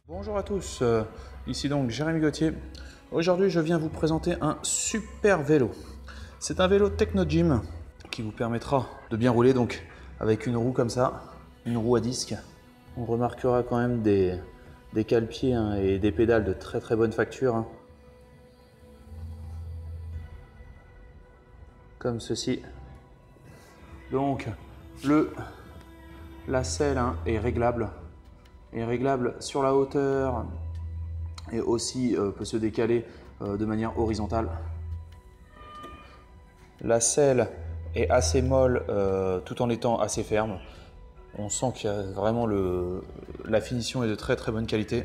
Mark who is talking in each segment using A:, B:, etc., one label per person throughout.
A: Bonjour à tous, ici donc Jérémy Gauthier. Aujourd'hui je viens vous présenter un super vélo. C'est un vélo Technogym qui vous permettra de bien rouler donc avec une roue comme ça, une roue à disque. On remarquera quand même des cale-pieds et des pédales de très bonne facture. Comme ceci. Donc la selle est réglable. Est réglable sur la hauteur et aussi peut se décaler de manière horizontale. La selle est assez molle tout en étant assez ferme. On sent qu'il y a vraiment la finition est de très bonne qualité.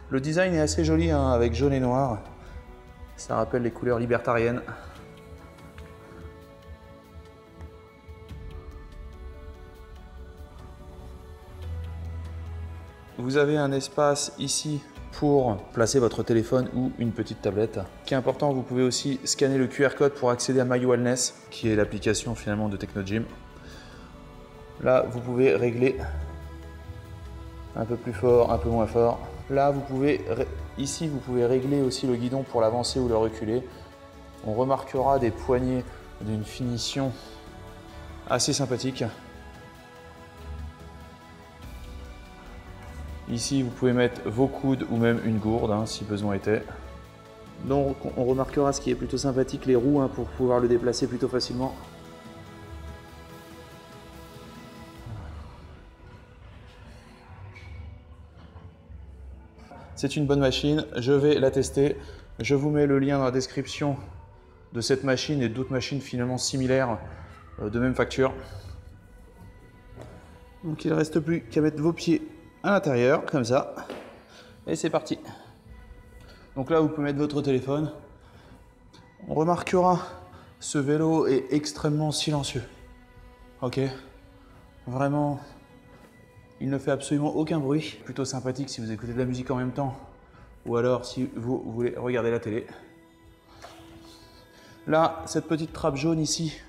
A: Le design est assez joli avec jaune et noir. Ça rappelle les couleurs libertariennes. Vous avez un espace ici pour placer votre téléphone ou une petite tablette. Ce qui est important, vous pouvez aussi scanner le QR code pour accéder à My Wellness, qui est l'application finalement de Technogym. Là, vous pouvez régler un peu plus fort, un peu moins fort. Là, ici, vous pouvez régler aussi le guidon pour l'avancer ou le reculer. On remarquera des poignées d'une finition assez sympathique. Ici, vous pouvez mettre vos coudes ou même une gourde si besoin était. Donc, on remarquera ce qui est plutôt sympathique, les roues pour pouvoir le déplacer plutôt facilement. C'est une bonne machine, je vais la tester. Je vous mets le lien dans la description de cette machine et d'autres machines finalement similaires de même facture. Donc, il ne reste plus qu'à mettre vos pieds à l'intérieur, comme ça, et c'est parti. Donc là, vous pouvez mettre votre téléphone. On remarquera, ce vélo est extrêmement silencieux. Ok, vraiment, il ne fait absolument aucun bruit. Plutôt sympathique si vous écoutez de la musique en même temps, ou alors si vous voulez regarder la télé. Là, cette petite trappe jaune ici,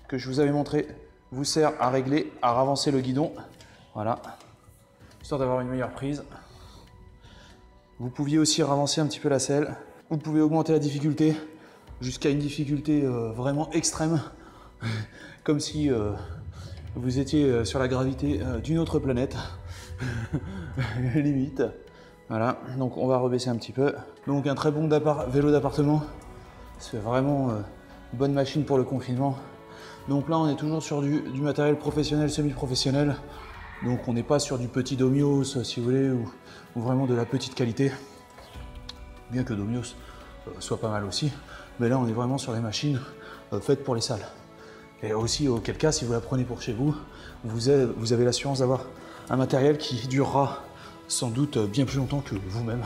A: que je vous avais montré, vous sert à régler, à ravancer le guidon. Voilà. Histoire d'avoir une meilleure prise. Vous pouviez aussi ravancer un petit peu la selle. Vous pouvez augmenter la difficulté jusqu'à une difficulté vraiment extrême, comme si vous étiez sur la gravité d'une autre planète, limite. Voilà, donc on va rebaisser un petit peu. Donc un très bon vélo d'appartement. C'est vraiment une bonne machine pour le confinement. Donc là, on est toujours sur du matériel professionnel, semi-professionnel. Donc on n'est pas sur du petit Domios, si vous voulez, ou vraiment de la petite qualité. Bien que Domios soit pas mal aussi. Mais là, on est vraiment sur des machines faites pour les salles. Et aussi, auquel cas, si vous la prenez pour chez vous, vous avez l'assurance d'avoir un matériel qui durera sans doute bien plus longtemps que vous-même.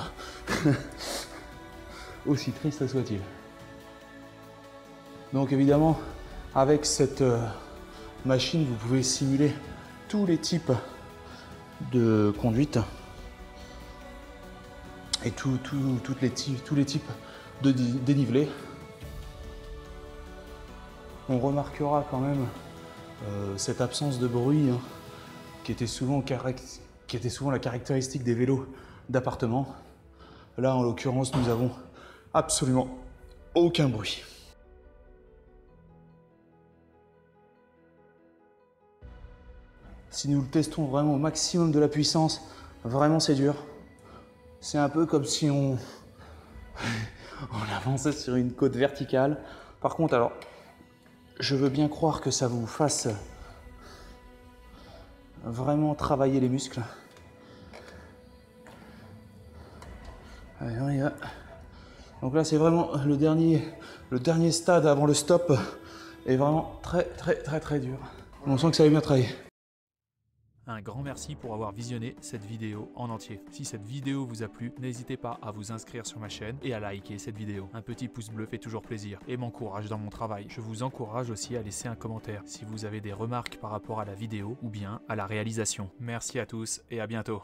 A: Aussi triste soit-il. Donc évidemment, avec cette machine, vous pouvez simuler tous les types de conduite et tous les types de dénivelé. On remarquera quand même cette absence de bruit qui était souvent la caractéristique des vélos d'appartement. Là, en l'occurrence, nous avons absolument aucun bruit. Si nous le testons vraiment au maximum de la puissance, vraiment c'est dur. C'est un peu comme si on avançait sur une côte verticale. Par contre, alors, je veux bien croire que ça vous fasse vraiment travailler les muscles. Allez, on y va. Donc là, c'est vraiment le dernier stade avant le stop est vraiment très dur. On sent que ça va bien travailler.
B: Un grand merci pour avoir visionné cette vidéo en entier. Si cette vidéo vous a plu, n'hésitez pas à vous inscrire sur ma chaîne et à liker cette vidéo. Un petit pouce bleu fait toujours plaisir et m'encourage dans mon travail. Je vous encourage aussi à laisser un commentaire si vous avez des remarques par rapport à la vidéo ou bien à la réalisation. Merci à tous et à bientôt.